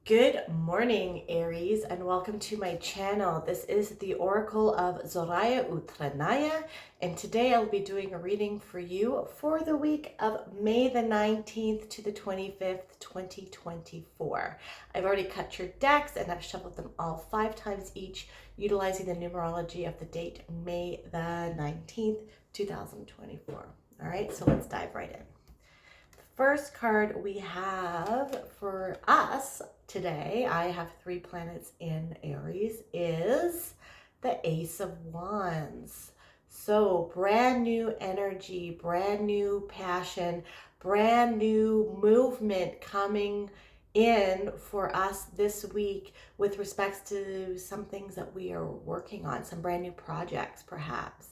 Good morning, Aries, and welcome to my channel. This is the Oracle of Zoraya Utranaya, and today I'll be doing a reading for you for the week of May the 19th to the 25th, 2024. I've already cut your decks and I've shuffled them all 5 times each, utilizing the numerology of the date May the 19th, 2024. All right, so let's dive right in. First card we have for us today, I have 3 planets in Aries, is the Ace of Wands. So brand new energy, brand new passion, brand new movement coming in for us this week with respects to some things that we are working on, some brand new projects perhaps.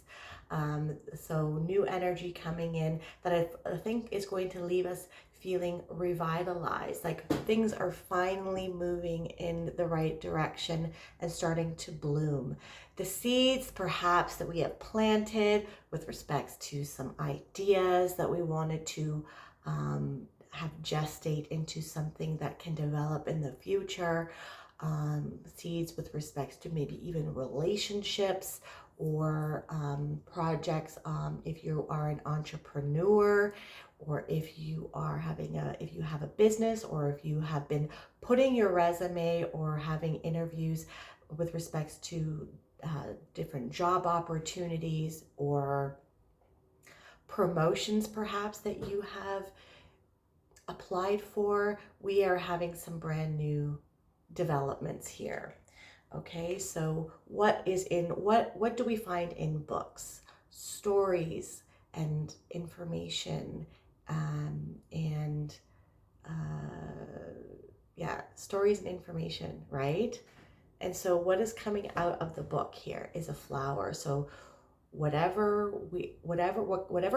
So new energy coming in that I think is going to leave us feeling revitalized, like things are finally moving in the right direction and starting to bloom. The seeds perhaps that we have planted with respects to some ideas that we wanted to have gestate into something that can develop in the future. Seeds with respects to maybe even relationships or projects, if you are an entrepreneur, or if you are if you have a business, or if you have been putting your resume or having interviews with respects to different job opportunities or promotions perhaps that you have applied for. We are having some brand new developments here. Okay, so what do we find in books? Stories and information, and stories and information, right? And so what is coming out of the book here is a flower. So whatever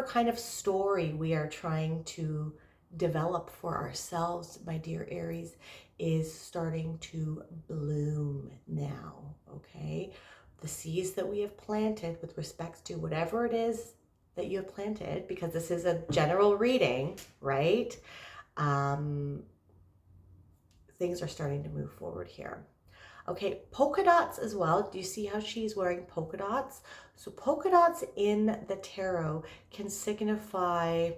kind of story we are trying to develop for ourselves, my dear Aries, is starting to bloom now. Okay, the seeds that we have planted with respects to whatever it is that you have planted, because this is a general reading, right? Things are starting to move forward here. Okay, polka dots as well. Do you see how she's wearing polka dots? So polka dots in the tarot can signify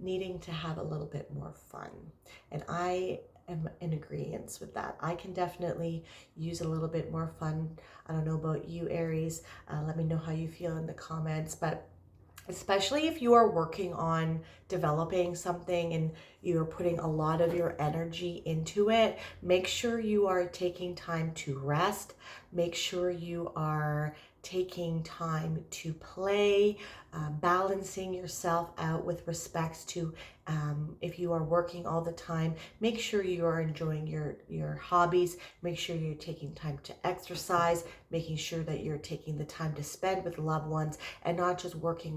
needing to have a little bit more fun. And I am in agreement with that. I can definitely use a little bit more fun. I don't know about you, Aries. Let me know how you feel in the comments, but especially if you are working on developing something and you're putting a lot of your energy into it, make sure you are taking time to rest. Make sure you are taking time to play, balancing yourself out with respects to if you are working all the time, make sure you are enjoying your hobbies. Make sure you're taking time to exercise, making sure that you're taking the time to spend with loved ones and not just working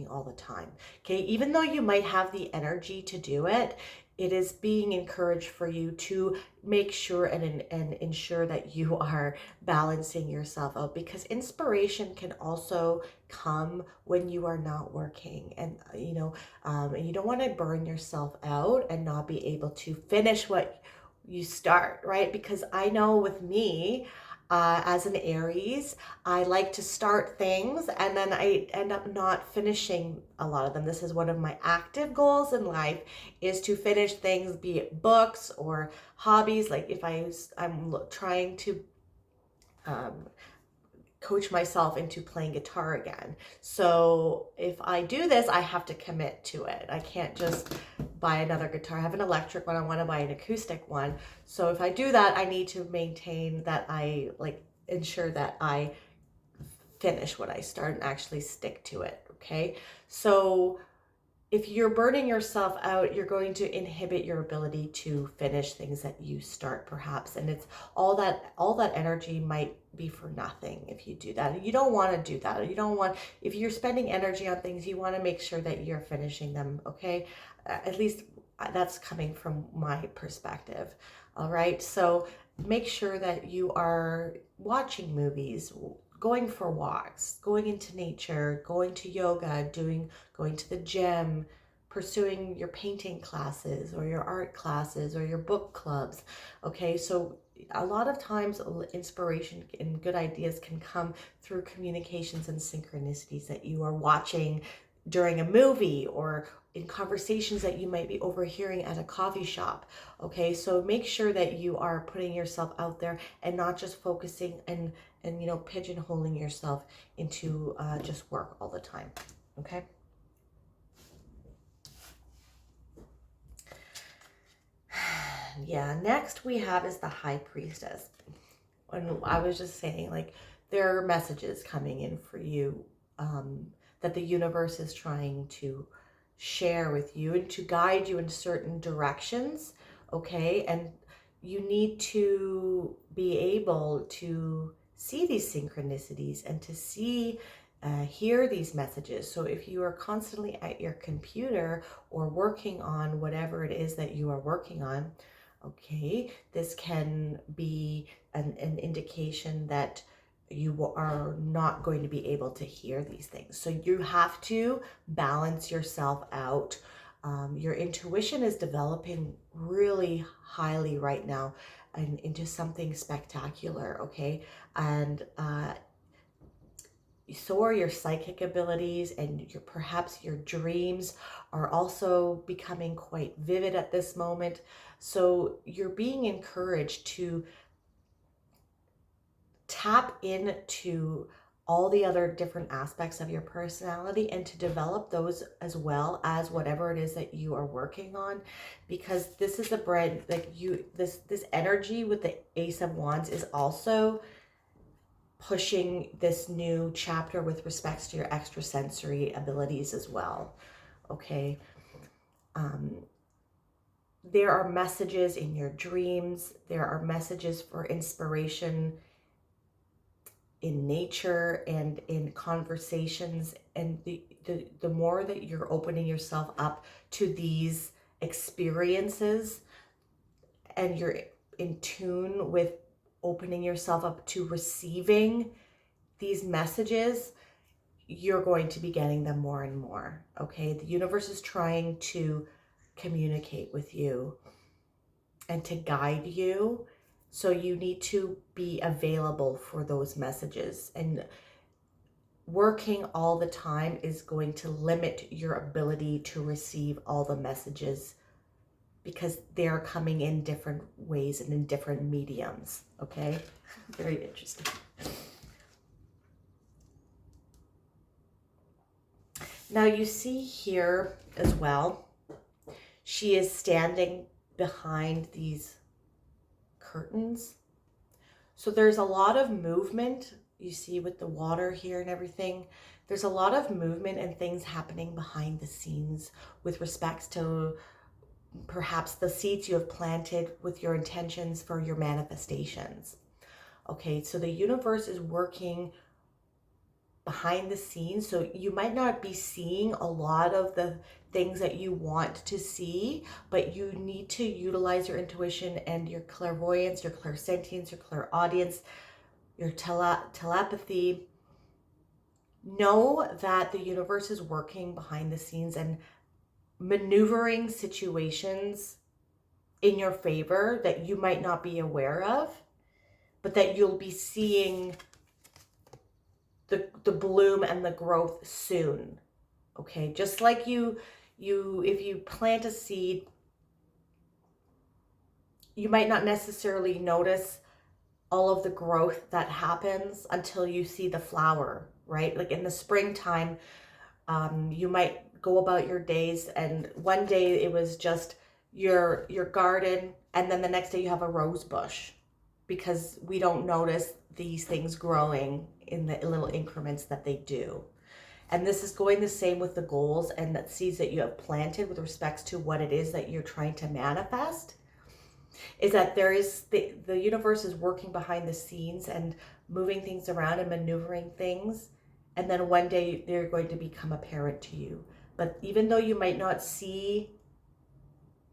all the time. Okay, even though you might have the energy to do it, it is being encouraged for you to make sure and ensure that you are balancing yourself out, because inspiration can also come when you are not working, and and you don't want to burn yourself out and not be able to finish what you start, right? Because I know with me, as an Aries, I like to start things and then I end up not finishing a lot of them. This is one of my active goals in life, is to finish things, be it books or hobbies. Like if I'm trying to um, coach myself into playing guitar again. So if I do this, I have to commit to it. I can't just buy another guitar. I have an electric one. I want to buy an acoustic one. So if I do that, I need to maintain that I ensure that I finish what I start and actually stick to it. Okay. So if you're burning yourself out, you're going to inhibit your ability to finish things that you start perhaps. And it's all that energy might be for nothing if you do that. You don't want to do that. If you're spending energy on things, you want to make sure that you're finishing them. Okay. At least that's coming from my perspective. All right. So make sure that you are watching movies, going for walks, going into nature, going to yoga, going to the gym, pursuing your painting classes or your art classes or your book clubs. Okay, so a lot of times inspiration and good ideas can come through communications and synchronicities that you are watching during a movie or in conversations that you might be overhearing at a coffee shop. Okay, so make sure that you are putting yourself out there and not just focusing and pigeonholing yourself into just work all the time. Okay. Yeah, next we have is the High Priestess. And I was just saying, like, there are messages coming in for you that the universe is trying to share with you and to guide you in certain directions, okay? And you need to be able to see these synchronicities and to hear these messages. So if you are constantly at your computer or working on whatever it is that you are working on, okay, this can be an indication that you are not going to be able to hear these things. So you have to balance yourself out. Your intuition is developing really highly right now and into something spectacular, okay? And so are your psychic abilities, and perhaps your dreams are also becoming quite vivid at this moment. So you're being encouraged to tap into all the other different aspects of your personality and to develop those as well as whatever it is that you are working on, because this is a brand like this energy with the Ace of Wands is also pushing this new chapter with respects to your extrasensory abilities as well. Okay. There are messages in your dreams. There are messages for inspiration in nature and in conversations. And the more that you're opening yourself up to these experiences and you're in tune with opening yourself up to receiving these messages, you're going to be getting them more and more. Okay, the universe is trying to communicate with you and to guide you, so you need to be available for those messages. And working all the time is going to limit your ability to receive all the messages because they're coming in different ways and in different mediums. Okay, very interesting. Now you see here as well, she is standing behind these curtains. So there's a lot of movement, you see with the water here and everything. There's a lot of movement and things happening behind the scenes with respects to perhaps the seeds you have planted with your intentions for your manifestations. Okay, so the universe is working behind the scenes, so you might not be seeing a lot of the things that you want to see, but you need to utilize your intuition and your clairvoyance, your clairsentience, your clairaudience, your telepathy. Know that the universe is working behind the scenes and maneuvering situations in your favor that you might not be aware of, but that you'll be seeing the bloom and the growth soon. Okay, just like you if you plant a seed, you might not necessarily notice all of the growth that happens until you see the flower, right? Like in the springtime, you might go about your days and one day it was just your garden, and then the next day you have a rose bush, because we don't notice these things growing in the little increments that they do. And this is going the same with the goals and the seeds that you have planted with respects to what it is that you're trying to manifest, is that there is the universe is working behind the scenes and moving things around and maneuvering things. And then one day they're going to become apparent to you. But even though you might not see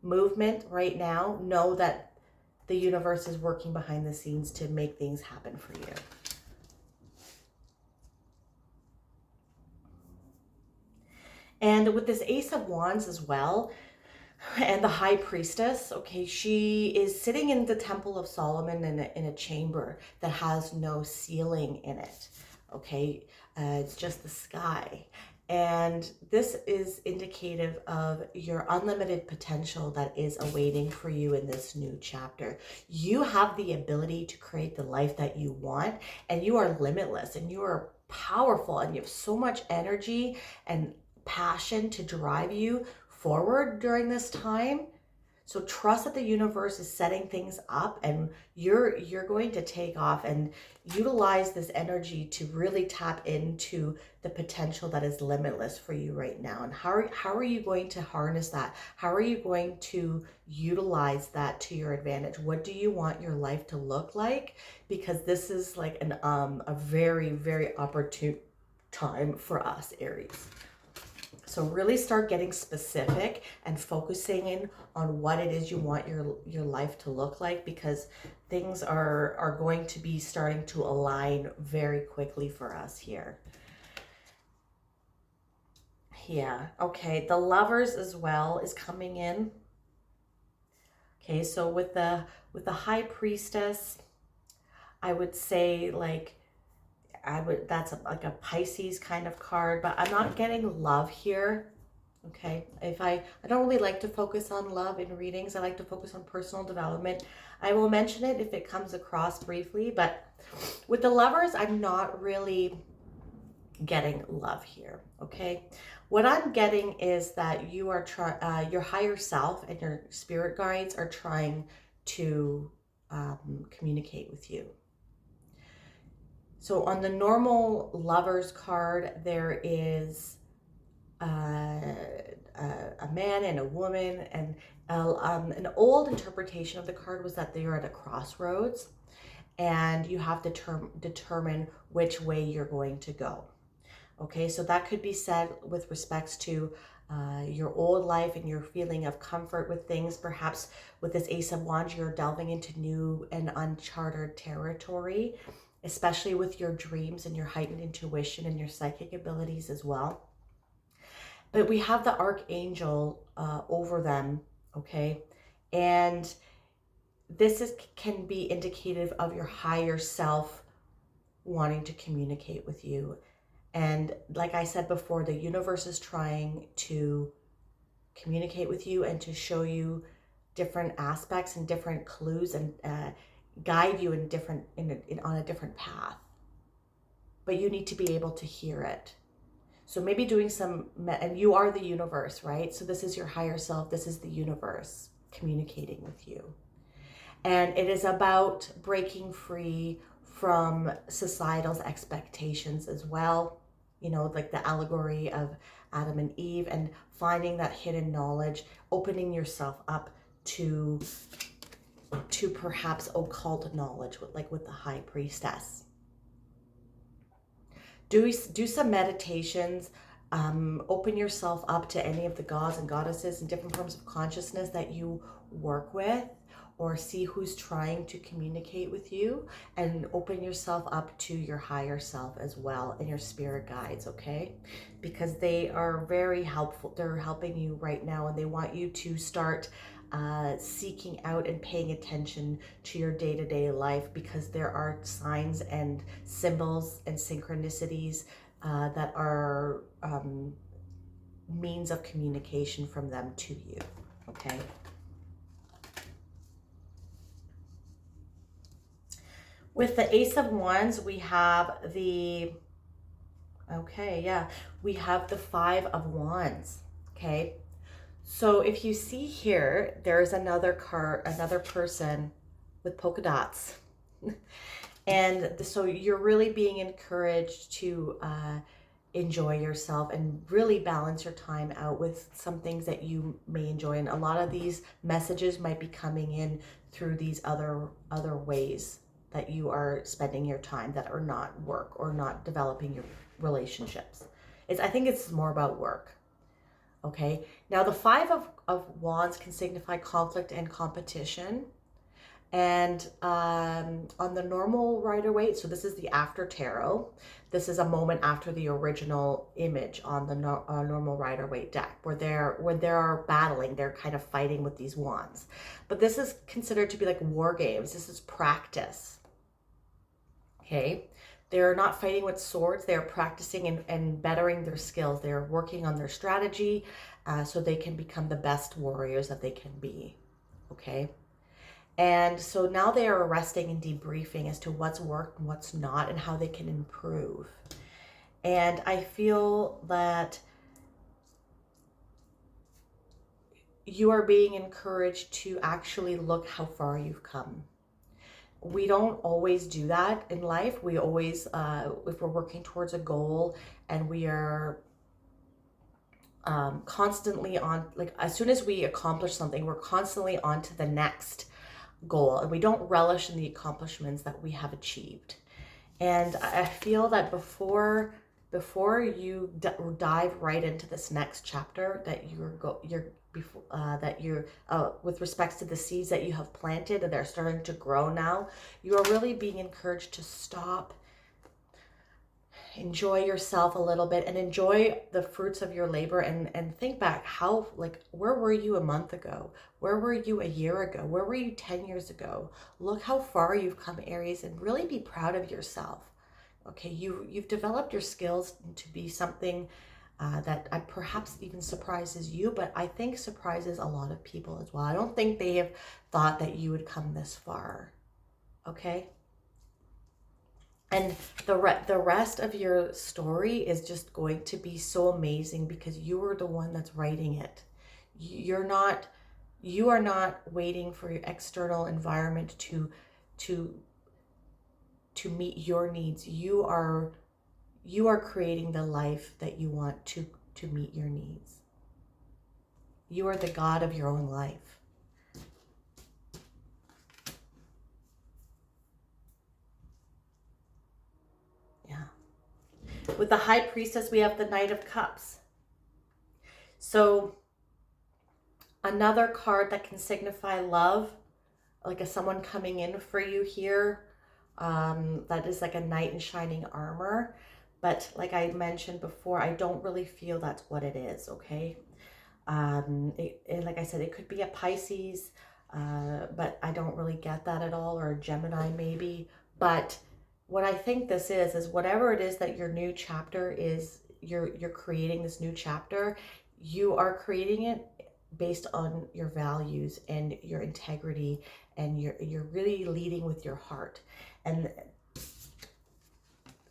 movement right now, know that the universe is working behind the scenes to make things happen for you. And with this Ace of Wands as well, and the High Priestess, okay, she is sitting in the Temple of Solomon in a chamber that has no ceiling in it, okay? It's just the sky. And this is indicative of your unlimited potential that is awaiting for you in this new chapter. You have the ability to create the life that you want, and you are limitless, and you are powerful, and you have so much energy and passion to drive you forward during this time. So trust that the universe is setting things up, and you're going to take off and utilize this energy to really tap into the potential that is limitless for you right now. And how are you going to harness that? How are you going to utilize that to your advantage? What do you want your life to look like? Because this is like a very, very opportune time for us, Aries. So really start getting specific and focusing in on what it is you want your life to look like, because things are going to be starting to align very quickly for us here. Yeah, okay. The Lovers as well is coming in. Okay, so with the High Priestess, I would say like that's like a Pisces kind of card, but I'm not getting love here. Okay, if I don't really like to focus on love in readings. I like to focus on personal development. I will mention it if it comes across briefly, but with the Lovers, I'm not really getting love here. Okay, what I'm getting is that you are your higher self and your spirit guides are trying to communicate with you. So on the normal Lovers card, there is a man and a woman, and an old interpretation of the card was that they are at a crossroads, and you have to determine which way you're going to go. Okay, so that could be said with respects to your old life and your feeling of comfort with things. Perhaps with this Ace of Wands, you're delving into new and uncharted territory, especially with your dreams and your heightened intuition and your psychic abilities as well. But we have the Archangel over them, okay? And this can be indicative of your higher self wanting to communicate with you. And like I said before, the universe is trying to communicate with you and to show you different aspects and different clues and guide you on a different path. But you need to be able to hear it. So maybe doing and you are the universe, right? So this is your higher self. This is the universe communicating with you. And it is about breaking free from societal's expectations as well. You know, like the allegory of Adam and Eve, and finding that hidden knowledge, opening yourself up to perhaps occult knowledge, with the High Priestess. Do some meditations. Open yourself up to any of the gods and goddesses and different forms of consciousness that you work with, or see who's trying to communicate with you, and open yourself up to your higher self as well and your spirit guides, okay? Because they are very helpful. They're helping you right now, and they want you to start seeking out and paying attention to your day-to-day life, because there are signs and symbols and synchronicities that are means of communication from them to you, okay? With the Ace of Wands, we have we have the Five of Wands, okay? So if you see here, there's another person with polka dots. And so you're really being encouraged to enjoy yourself and really balance your time out with some things that you may enjoy. And a lot of these messages might be coming in through these other ways that you are spending your time that are not work or not developing your relationships. I think it's more about work. Okay, now the Five of Wands can signify conflict and competition. And on the normal Rider-Waite, so this is the after tarot. This is a moment after the original image on the normal Rider-Waite deck, where they're battling, they're kind of fighting with these wands. But this is considered to be like war games. This is practice. Okay, they're not fighting with swords. They're practicing and bettering their skills. They're working on their strategy so they can become the best warriors that they can be. Okay. And so now they are resting and debriefing as to what's worked and what's not and how they can improve. And I feel that you are being encouraged to actually look how far you've come. We don't always do that in life. We always, if we're working towards a goal and we are constantly on, like as soon as we accomplish something, we're constantly on to the next goal, and we don't relish in the accomplishments that we have achieved. And I feel that before you dive right into this next chapter, that you're with respects to the seeds that you have planted and they're starting to grow now, you are really being encouraged to stop, enjoy yourself a little bit, and enjoy the fruits of your labor, and think back how, like, where were you a month ago? Where were you a year ago? Where were you 10 years ago? Look how far you've come, Aries, and really be proud of yourself. Okay, you've developed your skills to be something that perhaps even surprises you, but I think surprises a lot of people as well. I don't think they have thought that you would come this far. Okay. And the rest of your story is just going to be so amazing because you are the one that's writing it. You are not waiting for your external environment to meet your needs. You are creating the life that you want to meet your needs. You are the God of your own life. With the High Priestess, we have the Knight of Cups. So another card that can signify love, like someone coming in for you here. That is like a knight in shining armor. But like I mentioned before, I don't really feel that's what it is, okay? Like I said, it could be a Pisces, but I don't really get that at all, or a Gemini maybe. But what I think this is whatever it is that your new chapter is, you're creating this new chapter, you are creating it based on your values and your integrity, and you're really leading with your heart. And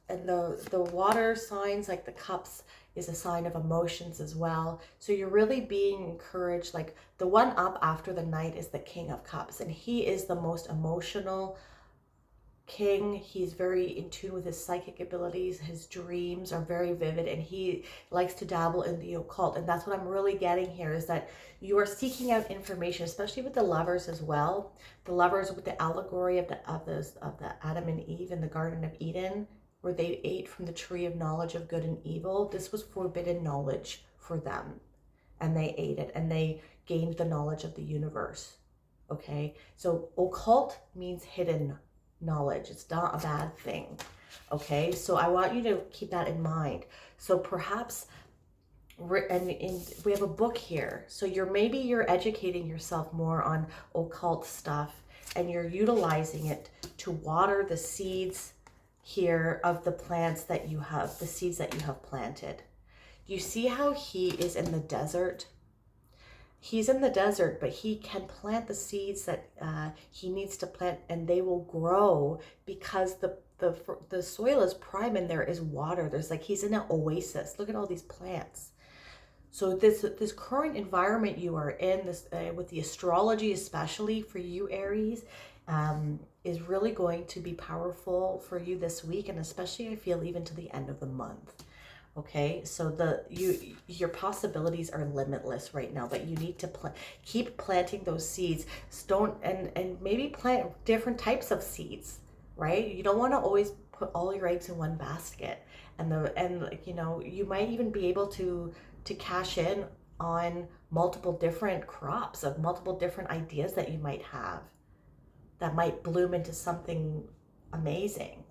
the water signs, like the cups, is a sign of emotions as well. So you're really being encouraged. Like the one up after the Knight is the King of Cups, and he is the most emotional king. He's very in tune with his psychic abilities. His dreams are very vivid, and he likes to dabble in the occult. And that's what I'm really getting here, is that you are seeking out information, especially with the Lovers as well. The Lovers, with the allegory of the Adam and Eve in the Garden of Eden, where they ate from the tree of knowledge of good and evil. This was forbidden knowledge for them, and they ate it, and they gained the knowledge of the universe. Okay, so occult means hidden knowledge. It's not a bad thing. Okay, so I want you to keep that in mind. So perhaps, and we have a book here, so maybe you're educating yourself more on occult stuff, and you're utilizing it to water the seeds here of the plants that you have, the seeds that you have planted. You see how he is in the desert? He's in the desert, but he can plant the seeds that he needs to plant, and they will grow because the soil is prime and there is water. There's like, he's in an oasis. Look at all these plants. So this current environment you are in, this with the astrology, especially for you, Aries, is really going to be powerful for you this week, and especially I feel even to the end of the month. Okay, so your possibilities are limitless right now, but you need to keep planting those seeds. And maybe plant different types of seeds, right? You don't want to always put all your eggs in one basket. And you know, you might even be able to cash in on multiple different crops of multiple different ideas that you might have. that might bloom into something amazing.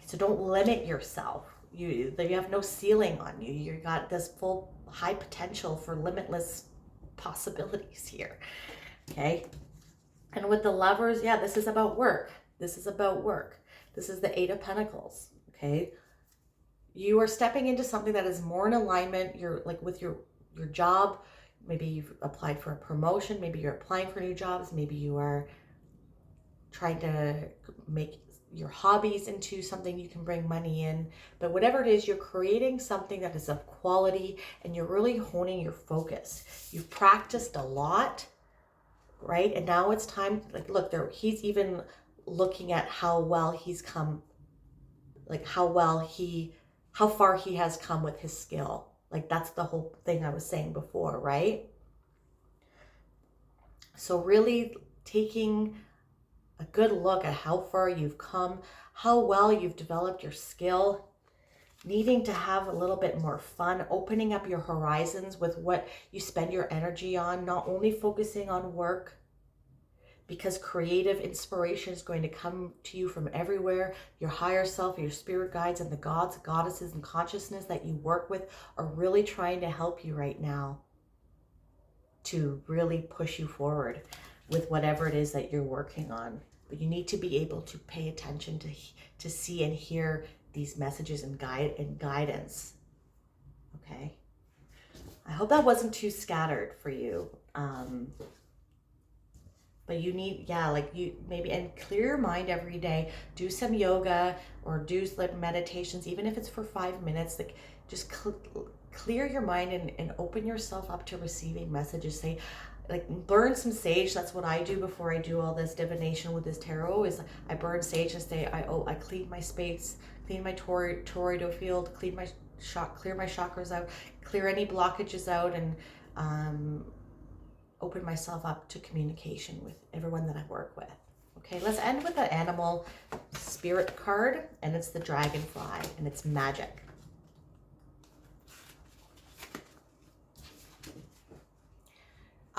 So don't limit yourself. You have no ceiling on you. You got this full high potential for limitless possibilities here. Okay. And with the Lovers, yeah, this is about work. This is about work. This is the Eight of Pentacles. Okay. You are stepping into something that is more in alignment. You're like with your job. Maybe you've applied for a promotion. Maybe you're applying for new jobs. Maybe you are trying to make your hobbies into something you can bring money in. But whatever it is, you're creating something that is of quality and you're really honing your focus. You've practiced a lot, right? And now it's time, like, look, there, he's even looking at how well he's come, like how far he has come with his skill. Like that's the whole thing I was saying before, right? So really taking a good look at how far you've come, how well you've developed your skill, needing to have a little bit more fun, opening up your horizons with what you spend your energy on, not only focusing on work, because creative inspiration is going to come to you from everywhere. Your higher self, your spirit guides, and the gods, goddesses, and consciousness that you work with are really trying to help you right now to really push you forward with whatever it is that you're working on. But you need to be able to pay attention to see and hear these messages and guidance. Okay. I hope that wasn't too scattered for you. But you need, yeah, like you maybe, and clear your mind every day. Do some yoga or do like meditations, even if it's for 5 minutes. Like just clear your mind and open yourself up to receiving messages. Say, like, burn some sage. That's what I do before I do all this divination with this tarot. Is I burn sage and say, I clean my space, clean my toroidal field, clear my chakras out, clear any blockages out, and open myself up to communication with everyone that I work with. Okay, let's end with the animal spirit card, and it's the dragonfly, and it's magic.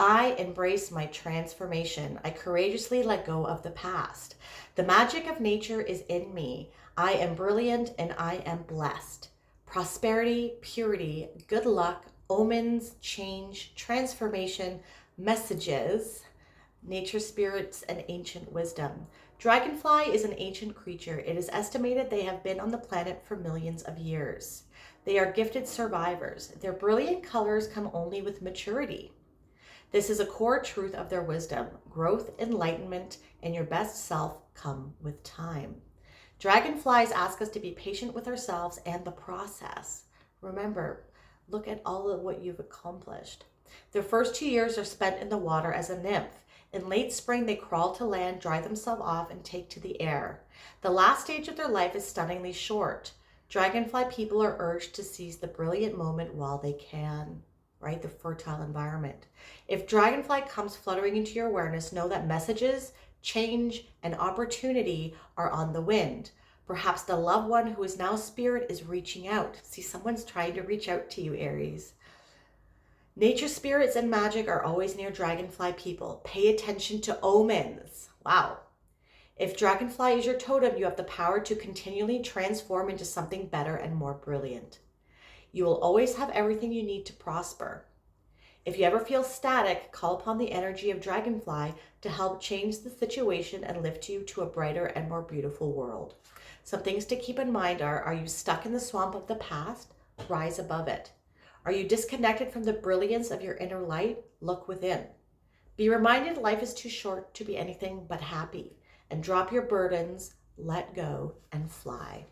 I embrace my transformation. I courageously let go of the past. The magic of nature is in me. I am brilliant and I am blessed. Prosperity, purity, good luck, omens, change, transformation, messages, nature spirits, and ancient wisdom. Dragonfly is an ancient creature. It is estimated they have been on the planet for millions of years. They are gifted survivors. Their brilliant colors come only with maturity. This is a core truth of their wisdom. Growth, enlightenment, and your best self come with time. Dragonflies ask us to be patient with ourselves and the process. Remember, look at all of what you've accomplished. Their first 2 years are spent in the water as a nymph. In late spring, they crawl to land, dry themselves off, and take to the air. The last stage of their life is stunningly short. Dragonfly people are urged to seize the brilliant moment while they can, right? The fertile environment. If dragonfly comes fluttering into your awareness, know that messages, change, and opportunity are on the wind. Perhaps the loved one who is now spirit is reaching out. See, someone's trying to reach out to you, Aries. Nature spirits and magic are always near dragonfly people. Pay attention to omens. Wow. If dragonfly is your totem, you have the power to continually transform into something better and more brilliant. You will always have everything you need to prosper. If you ever feel static, call upon the energy of dragonfly to help change the situation and lift you to a brighter and more beautiful world. Some things to keep in mind are you stuck in the swamp of the past? Rise above it. Are you disconnected from the brilliance of your inner light? Look within. Be reminded life is too short to be anything but happy. And drop your burdens, let go, and fly.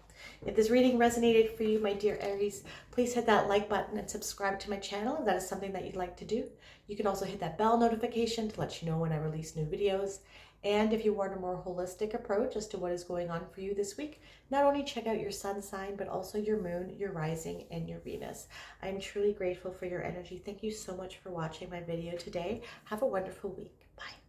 If this reading resonated for you, my dear Aries, please hit that like button and subscribe to my channel if that is something that you'd like to do. You can also hit that bell notification to let you know when I release new videos. And if you want a more holistic approach as to what is going on for you this week, not only check out your sun sign, but also your moon, your rising, and your Venus. I'm truly grateful for your energy. Thank you so much for watching my video today. Have a wonderful week. Bye.